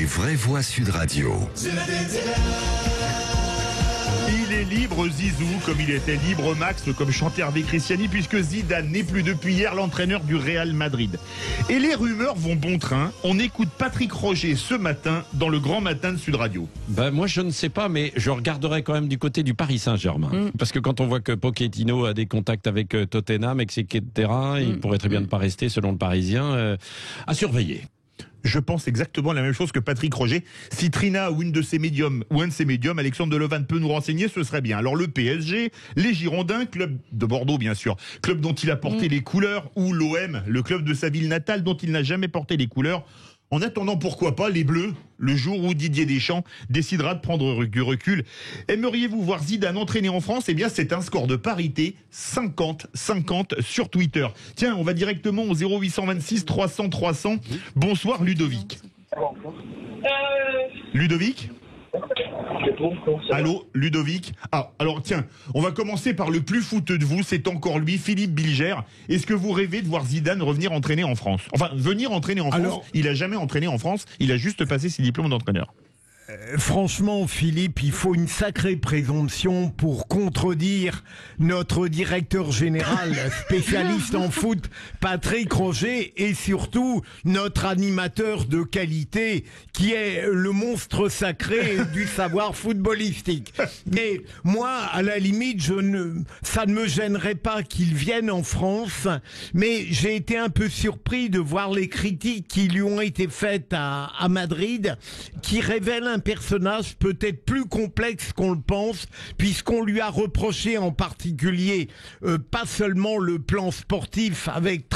vraies voix Sud Radio. Il est libre Zizou, comme il était libre Max, comme chantait Hervé Christiani, puisque Zidane n'est plus depuis hier l'entraîneur du Real Madrid. Et les rumeurs vont bon train. On écoute Patrick Roger ce matin dans le Grand Matin de Sud Radio. Moi je ne sais pas, mais je regarderai quand même du côté du Paris Saint-Germain. Parce que quand on voit que Pochettino a des contacts avec Tottenham, etc., il pourrait très bien ne pas rester selon le Parisien, à surveiller. Je pense exactement la même chose que Patrick Roger. Si Trina ou un de ses médiums, Alexandre Delevan peut nous renseigner, ce serait bien. Alors le PSG, les Girondins, club de Bordeaux bien sûr, club dont il a porté les couleurs, ou l'OM, le club de sa ville natale dont il n'a jamais porté les couleurs. En attendant, pourquoi pas les Bleus, le jour où Didier Deschamps décidera de prendre du recul. Aimeriez-vous voir Zidane entraîner en France ? Eh bien, c'est un score de parité 50-50 sur Twitter. Tiens, on va directement au 0826 300 300. Bonsoir Ludovic. Ludovic ? Allô, Ludovic. Alors tiens, on va commencer par le plus fouteux de vous, c'est encore lui, Philippe Bilger. Est-ce que vous rêvez de voir Zidane revenir entraîner en France ? Enfin, venir entraîner en France. Il n'a jamais entraîné en France, il a juste passé ses diplômes d'entraîneur. Franchement, Philippe, il faut une sacrée présomption pour contredire notre directeur général, spécialiste en foot, Patrick Roger, et surtout notre animateur de qualité, qui est le monstre sacré du savoir footballistique. Mais moi, à la limite, ça ne me gênerait pas qu'il vienne en France, mais j'ai été un peu surpris de voir les critiques qui lui ont été faites à Madrid, qui révèlent un personnage peut-être plus complexe qu'on le pense, puisqu'on lui a reproché en particulier pas seulement le plan sportif avec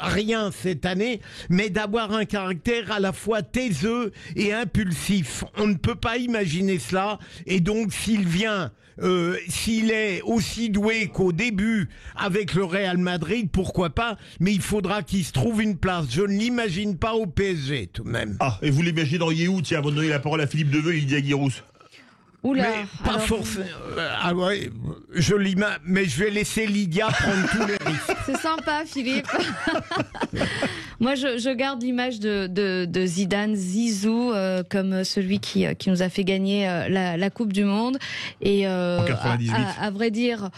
rien cette année, mais d'avoir un caractère à la fois taiseux et impulsif. On ne peut pas imaginer cela, et donc s'il vient, s'il est aussi doué qu'au début avec le Real Madrid, pourquoi pas, mais il faudra qu'il se trouve une place. Je ne l'imagine pas au PSG tout de même. Et vous l'imagineriez où ? Tiens, avant de donner la parole à Philippe Deveux et Lydia Guirousse. Oula, mais pas forcément. Ouais, mais je vais laisser Lydia prendre tous les risques. C'est sympa, Philippe. Moi, je garde l'image de Zidane, Zizou, comme celui qui nous a fait gagner la Coupe du Monde. Et en 98. À vrai dire,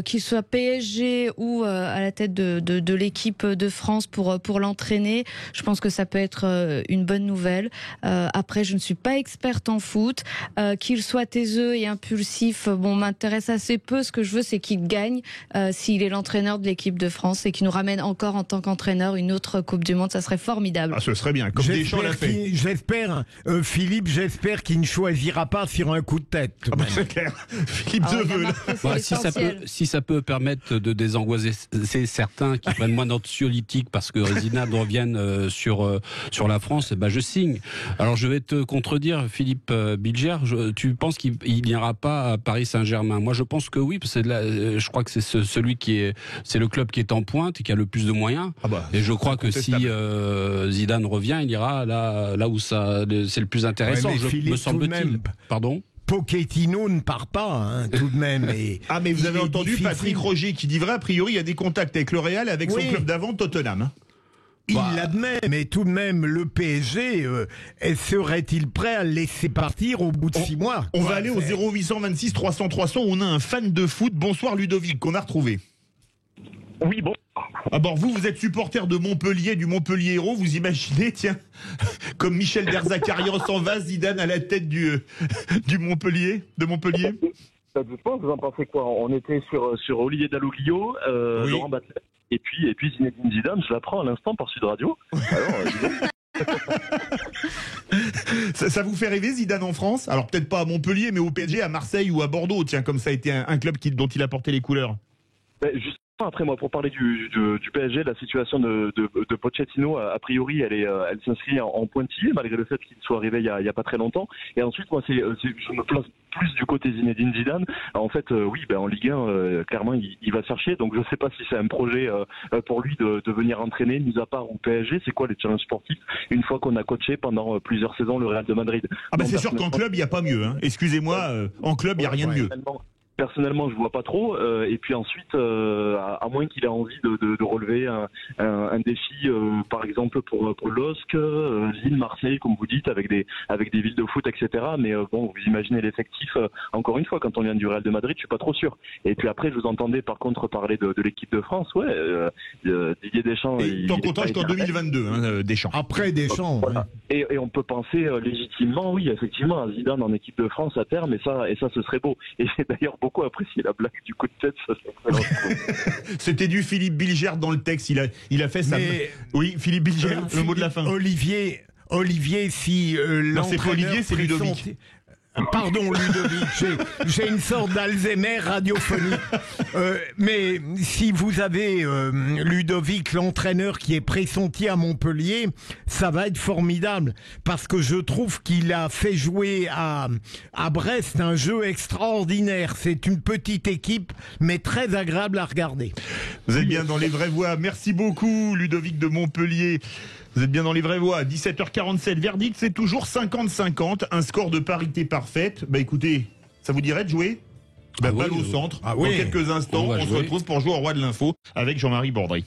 qu'il soit PSG ou à la tête de l'équipe de France pour l'entraîner, je pense que ça peut être une bonne nouvelle. Après, je ne suis pas experte en foot. Qu'il soit taiseux et impulsif, m'intéresse assez peu. Ce que je veux, c'est qu'il gagne s'il est l'entraîneur de l'équipe de France et qu'il nous ramène encore en tant qu'entraîneur une autre Coupe du Monde. Ça serait formidable. Ce serait bien, comme Deschamps l'a fait. J'espère, Philippe, qu'il ne choisira pas sur un coup de tête. C'est clair. Philippe Deveux. Si ça peut permettre de désangoisser certains qui prennent moins d'anxiolytiques parce que Zidane revienne sur la France, je signe. Alors je vais te contredire, Philippe Bilger. Tu penses qu'il n'ira pas à Paris Saint-Germain? Moi, je pense que oui, parce que je crois que c'est c'est le club qui est en pointe et qui a le plus de moyens. Et je crois que si Zidane revient, il ira là où c'est le plus intéressant. Me semble-t-il. Pardon. Pochettino ne part pas, tout de même. Mais vous avez entendu Patrick Roger qui dit vrai, a priori, il y a des contacts avec le Real, avec son club d'avant, Tottenham. Il l'admet, mais tout de même, le PSG, serait-il prêt à le laisser partir au bout de 6 mois? On va aller au 0826 300 300. On a un fan de foot. Bonsoir Ludovic, qu'on a retrouvé. Oui, bon. Vous êtes supporter de Montpellier, du Montpellier Hérault. Vous imaginez, tiens, comme Michel Derzakarian s'en va, Zidane à la tête de Montpellier. Ça dépend, vous en pensez quoi? On était sur Olivier Dalloglio, Laurent Batler, et puis Zinedine Zidane, je l'apprends à l'instant par Sud Radio. Ça vous fait rêver Zidane en France? Alors peut-être pas à Montpellier, mais au PSG, à Marseille ou à Bordeaux, tiens, comme ça a été un club dont il a porté les couleurs. Justement, après moi, pour parler du PSG, la situation de Pochettino, a priori, elle s'inscrit en pointillé, malgré le fait qu'il soit arrivé il y a pas très longtemps. Et ensuite, moi, je me place plus du côté Zinedine Zidane. En fait, en Ligue 1, clairement, il va chercher. Donc, je ne sais pas si c'est un projet pour lui de venir entraîner, mis à part au PSG. C'est quoi les challenges sportifs une fois qu'on a coaché pendant plusieurs saisons le Real de Madrid? C'est sûr qu'en club, il n'y a pas mieux. Excusez-moi, en club, il n'y a rien de mieux. Personnellement, je vois pas trop. Et puis ensuite, à moins qu'il ait envie de relever un défi, par exemple pour LOSC, Lille, Marseille, comme vous dites, avec des villes de foot, etc. Mais bon, vous imaginez l'effectif. Encore une fois, quand on vient du Real de Madrid, je suis pas trop sûr. Et puis après, je vous entendais par contre parler de l'équipe de France. Ouais, Didier Deschamps. Et t'en comptes jusqu'en 2022, Deschamps. Après Deschamps. Voilà. Et on peut penser légitimement, oui, effectivement, à Zidane en équipe de France à terme, et ça, ce serait beau. Et j'ai d'ailleurs beaucoup apprécié la blague du coup de tête. Ça, c'était du Philippe Bilger dans le texte. Il a fait ça. Oui, Philippe Bilger, le mot de la fin. Olivier, si non, c'est pas Olivier, c'est Ludovic. Pardon Ludovic, j'ai une sorte d'Alzheimer radiophonique. Mais si vous avez Ludovic, l'entraîneur qui est pressenti à Montpellier, ça va être formidable. Parce que je trouve qu'il a fait jouer à Brest un jeu extraordinaire. C'est une petite équipe, mais très agréable à regarder. Vous êtes bien dans les vraies voies. Merci beaucoup Ludovic de Montpellier. Vous êtes bien dans les vraies voies. 17h47, verdict, c'est toujours 50-50. Un score de parité parfaite. Bah écoutez, ça vous dirait de jouer ? Balle au centre. Dans quelques instants, on se retrouve pour jouer au Roi de l'Info avec Jean-Marie Bordry.